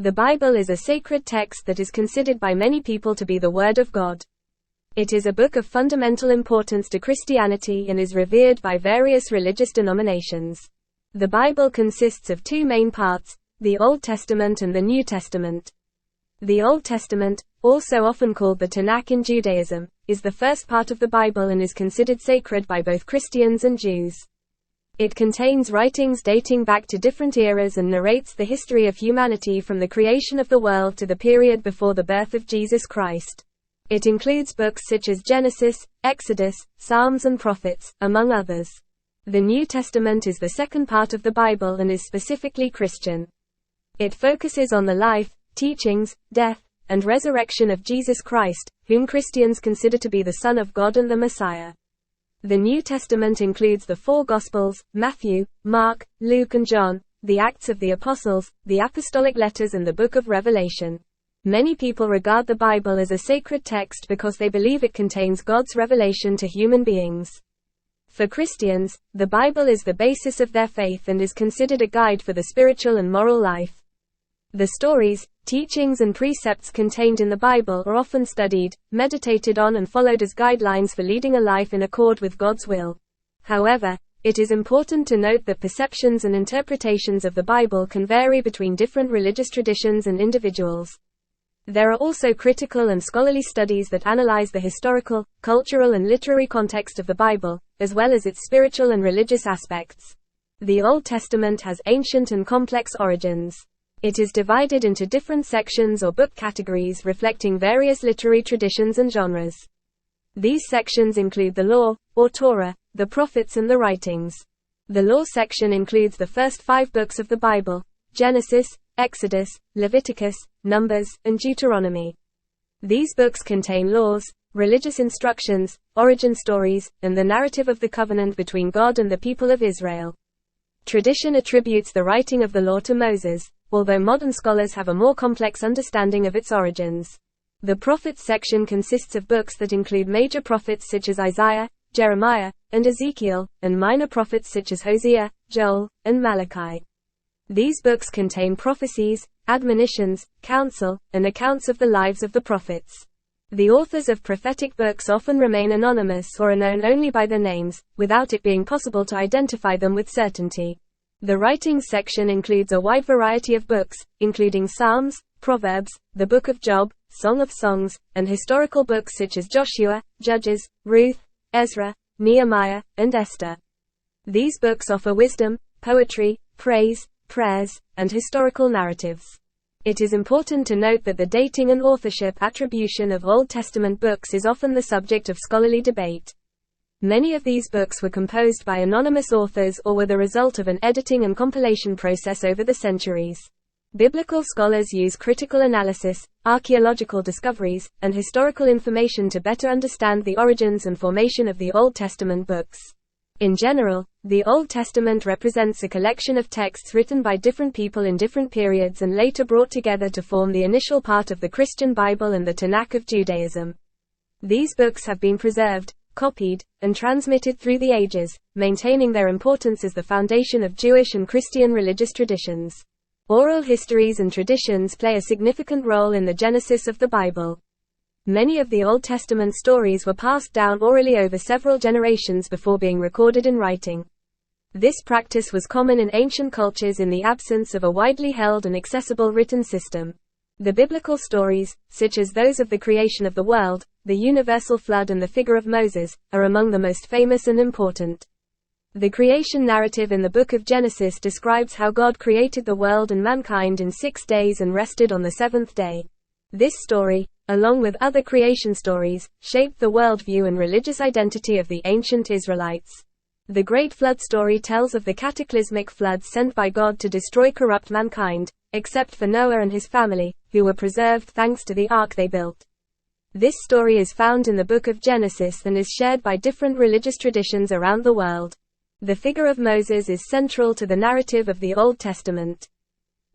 The Bible is a sacred text that is considered by many people to be the Word of God. It is a book of fundamental importance to Christianity and is revered by various religious denominations. The Bible consists of two main parts, the Old Testament and the New Testament. The Old Testament, also often called the Tanakh in Judaism, is the first part of the Bible and is considered sacred by both Christians and Jews. It contains writings dating back to different eras and narrates the history of humanity from the creation of the world to the period before the birth of Jesus Christ. It includes books such as Genesis, Exodus, Psalms and Prophets, among others. The New Testament is the second part of the Bible and is specifically Christian. It focuses on the life, teachings, death, and resurrection of Jesus Christ, whom Christians consider to be the Son of God and the Messiah. The New Testament includes the four Gospels, Matthew, Mark, Luke and John, the Acts of the Apostles, the Apostolic Letters and the Book of Revelation. Many people regard the Bible as a sacred text because they believe it contains God's revelation to human beings. For Christians, the Bible is the basis of their faith and is considered a guide for the spiritual and moral life. The stories, teachings and precepts contained in the Bible are often studied, meditated on and followed as guidelines for leading a life in accord with God's will. However, it is important to note that perceptions and interpretations of the Bible can vary between different religious traditions and individuals. There are also critical and scholarly studies that analyze the historical, cultural and literary context of the Bible, as well as its spiritual and religious aspects. The Old Testament has ancient and complex origins. It is divided into different sections or book categories reflecting various literary traditions and genres. These sections include the Law, or Torah, the Prophets and the Writings. The Law section includes the first 5 books of the Bible, Genesis, Exodus, Leviticus, Numbers, and Deuteronomy. These books contain laws, religious instructions, origin stories, and the narrative of the covenant between God and the people of Israel. Tradition attributes the writing of the law to Moses, although modern scholars have a more complex understanding of its origins. The Prophets section consists of books that include major prophets such as Isaiah, Jeremiah, and Ezekiel, and minor prophets such as Hosea, Joel, and Malachi. These books contain prophecies, admonitions, counsel, and accounts of the lives of the prophets. The authors of prophetic books often remain anonymous or are known only by their names, without it being possible to identify them with certainty. The writings section includes a wide variety of books, including Psalms, Proverbs, the Book of Job, Song of Songs, and historical books such as Joshua, Judges, Ruth, Ezra, Nehemiah, and Esther. These books offer wisdom, poetry, praise, prayers, and historical narratives. It is important to note that the dating and authorship attribution of Old Testament books is often the subject of scholarly debate. Many of these books were composed by anonymous authors or were the result of an editing and compilation process over the centuries. Biblical scholars use critical analysis, archaeological discoveries, and historical information to better understand the origins and formation of the Old Testament books. In general, the Old Testament represents a collection of texts written by different people in different periods and later brought together to form the initial part of the Christian Bible and the Tanakh of Judaism. These books have been preserved, copied, and transmitted through the ages, maintaining their importance as the foundation of Jewish and Christian religious traditions. Oral histories and traditions play a significant role in the genesis of the Bible. Many of the Old Testament stories were passed down orally over several generations before being recorded in writing. This practice was common in ancient cultures in the absence of a widely held and accessible written system. The biblical stories, such as those of the creation of the world, the universal flood and the figure of Moses, are among the most famous and important. The creation narrative in the book of Genesis describes how God created the world and mankind in 6 days and rested on the 7th day. This story, along with other creation stories, shaped the worldview and religious identity of the ancient Israelites. The Great Flood story tells of the cataclysmic flood sent by God to destroy corrupt mankind, except for Noah and his family, who were preserved thanks to the ark they built. This story is found in the book of Genesis and is shared by different religious traditions around the world. The figure of Moses is central to the narrative of the Old Testament.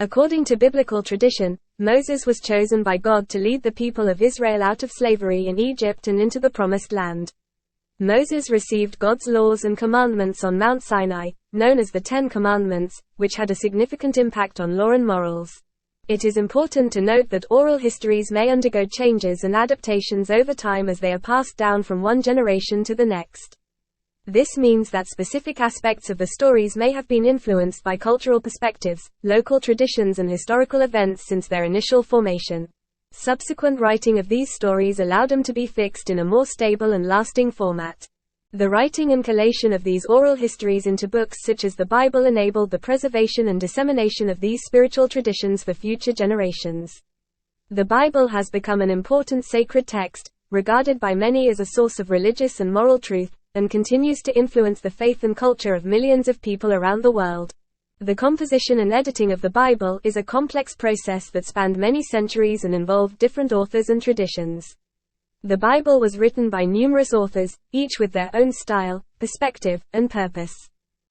According to biblical tradition, Moses was chosen by God to lead the people of Israel out of slavery in Egypt and into the Promised Land. Moses received God's laws and commandments on Mount Sinai, known as the 10 Commandments, which had a significant impact on law and morals. It is important to note that oral histories may undergo changes and adaptations over time as they are passed down from one generation to the next. This means that specific aspects of the stories may have been influenced by cultural perspectives, local traditions, and historical events since their initial formation. Subsequent writing of these stories allowed them to be fixed in a more stable and lasting format. The writing and collation of these oral histories into books such as the Bible enabled the preservation and dissemination of these spiritual traditions for future generations. The Bible has become an important sacred text, regarded by many as a source of religious and moral truth, and continues to influence the faith and culture of millions of people around the world. The composition and editing of the Bible is a complex process that spanned many centuries and involved different authors and traditions. The Bible was written by numerous authors, each with their own style, perspective, and purpose.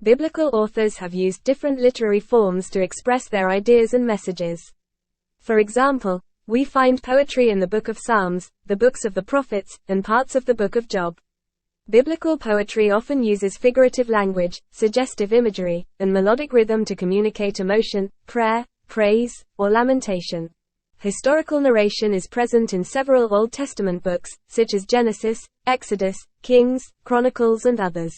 Biblical authors have used different literary forms to express their ideas and messages. For example, we find poetry in the Book of Psalms, the books of the prophets, and parts of the Book of Job. Biblical poetry often uses figurative language, suggestive imagery, and melodic rhythm to communicate emotion, prayer, praise, or lamentation. Historical narration is present in several Old Testament books, such as Genesis, Exodus, Kings, Chronicles, and others.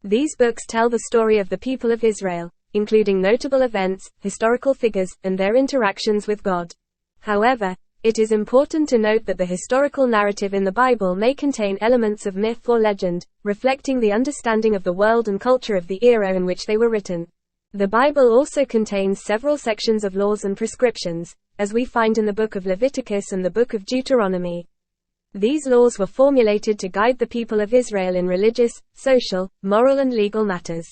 These books tell the story of the people of Israel, including notable events, historical figures, and their interactions with God. However, it is important to note that the historical narrative in the Bible may contain elements of myth or legend, reflecting the understanding of the world and culture of the era in which they were written. The Bible also contains several sections of laws and prescriptions, as we find in the book of Leviticus and the book of Deuteronomy. These laws were formulated to guide the people of Israel in religious, social, moral, and legal matters.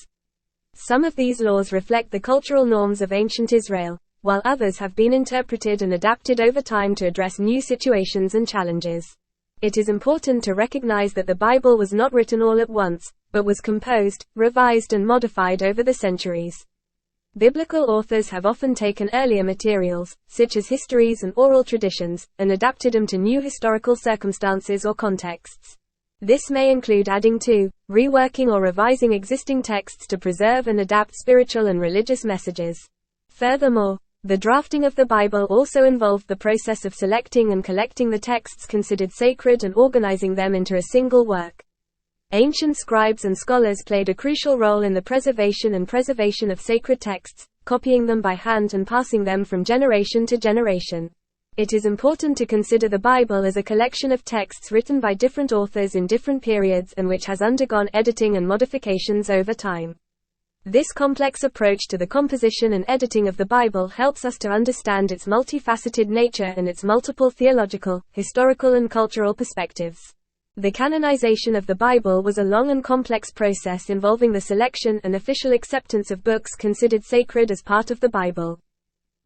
Some of these laws reflect the cultural norms of ancient Israel, while others have been interpreted and adapted over time to address new situations and challenges. It is important to recognize that the Bible was not written all at once, but was composed, revised, and modified over the centuries. Biblical authors have often taken earlier materials, such as histories and oral traditions, and adapted them to new historical circumstances or contexts. This may include adding to, reworking, or revising existing texts to preserve and adapt spiritual and religious messages. Furthermore, the drafting of the Bible also involved the process of selecting and collecting the texts considered sacred and organizing them into a single work. Ancient scribes and scholars played a crucial role in the preservation of sacred texts, copying them by hand and passing them from generation to generation. It is important to consider the Bible as a collection of texts written by different authors in different periods and which has undergone editing and modifications over time. This complex approach to the composition and editing of the Bible helps us to understand its multifaceted nature and its multiple theological, historical, and cultural perspectives. The canonization of the Bible was a long and complex process involving the selection and official acceptance of books considered sacred as part of the Bible.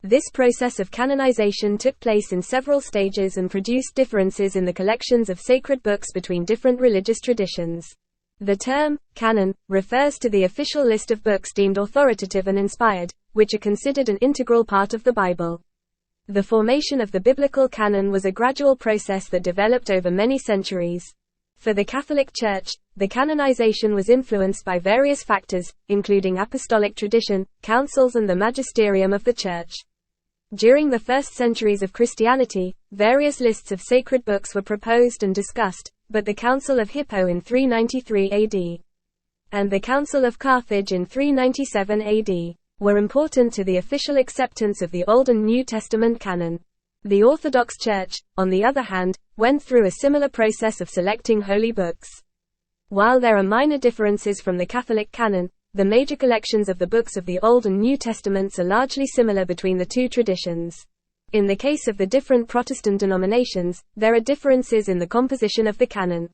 This process of canonization took place in several stages and produced differences in the collections of sacred books between different religious traditions. The term, canon, refers to the official list of books deemed authoritative and inspired, which are considered an integral part of the Bible. The formation of the biblical canon was a gradual process that developed over many centuries. For the Catholic Church, the canonization was influenced by various factors, including apostolic tradition, councils, and the magisterium of the Church. During the first centuries of Christianity, various lists of sacred books were proposed and discussed, but the Council of Hippo in 393 AD and the Council of Carthage in 397 AD were important to the official acceptance of the Old and New Testament canon. The Orthodox Church, on the other hand, went through a similar process of selecting holy books. While there are minor differences from the Catholic canon, the major collections of the books of the Old and New Testaments are largely similar between the two traditions. In the case of the different Protestant denominations, there are differences in the composition of the canon.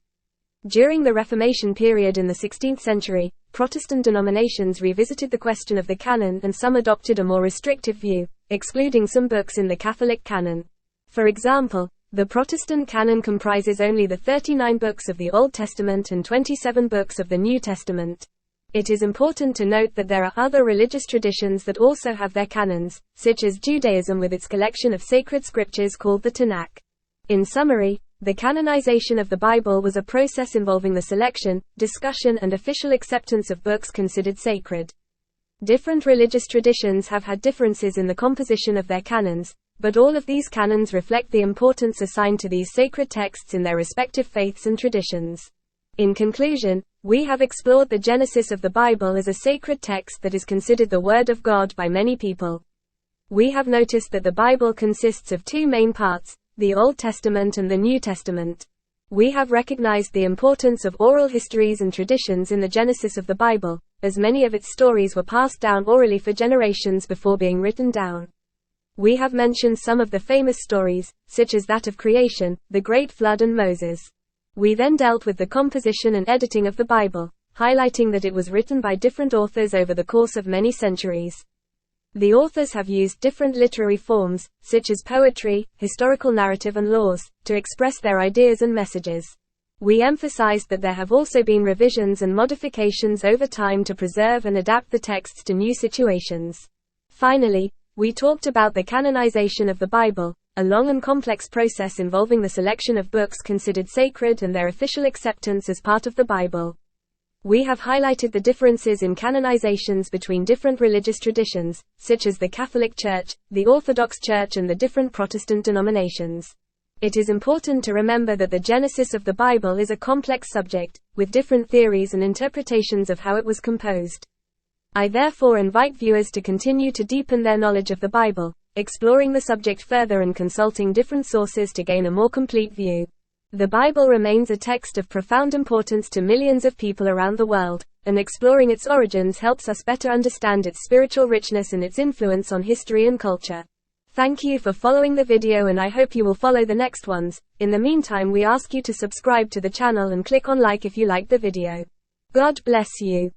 During the Reformation period in the 16th century, Protestant denominations revisited the question of the canon and some adopted a more restrictive view, excluding some books in the Catholic canon. For example, the Protestant canon comprises only the 39 books of the Old Testament and 27 books of the New Testament. It is important to note that there are other religious traditions that also have their canons, such as Judaism with its collection of sacred scriptures called the Tanakh. In summary, the canonization of the Bible was a process involving the selection, discussion, and official acceptance of books considered sacred. Different religious traditions have had differences in the composition of their canons, but all of these canons reflect the importance assigned to these sacred texts in their respective faiths and traditions. In conclusion, we have explored the genesis of the Bible as a sacred text that is considered the Word of God by many people. We have noticed that the Bible consists of two main parts, the Old Testament and the New Testament. We have recognized the importance of oral histories and traditions in the genesis of the Bible, as many of its stories were passed down orally for generations before being written down. We have mentioned some of the famous stories, such as that of creation, the Great Flood and Moses. We then dealt with the composition and editing of the Bible, highlighting that it was written by different authors over the course of many centuries. The authors have used different literary forms, such as poetry, historical narrative and laws, to express their ideas and messages. We emphasized that there have also been revisions and modifications over time to preserve and adapt the texts to new situations. Finally, we talked about the canonization of the Bible, a long and complex process involving the selection of books considered sacred and their official acceptance as part of the Bible. We have highlighted the differences in canonizations between different religious traditions, such as the Catholic Church, the Orthodox Church and the different Protestant denominations. It is important to remember that the genesis of the Bible is a complex subject, with different theories and interpretations of how it was composed. I therefore invite viewers to continue to deepen their knowledge of the Bible, exploring the subject further and consulting different sources to gain a more complete view. The Bible remains a text of profound importance to millions of people around the world, and exploring its origins helps us better understand its spiritual richness and its influence on history and culture. Thank you for following the video and I hope you will follow the next ones. In the meantime, we ask you to subscribe to the channel and click on like if you liked the video. God bless you.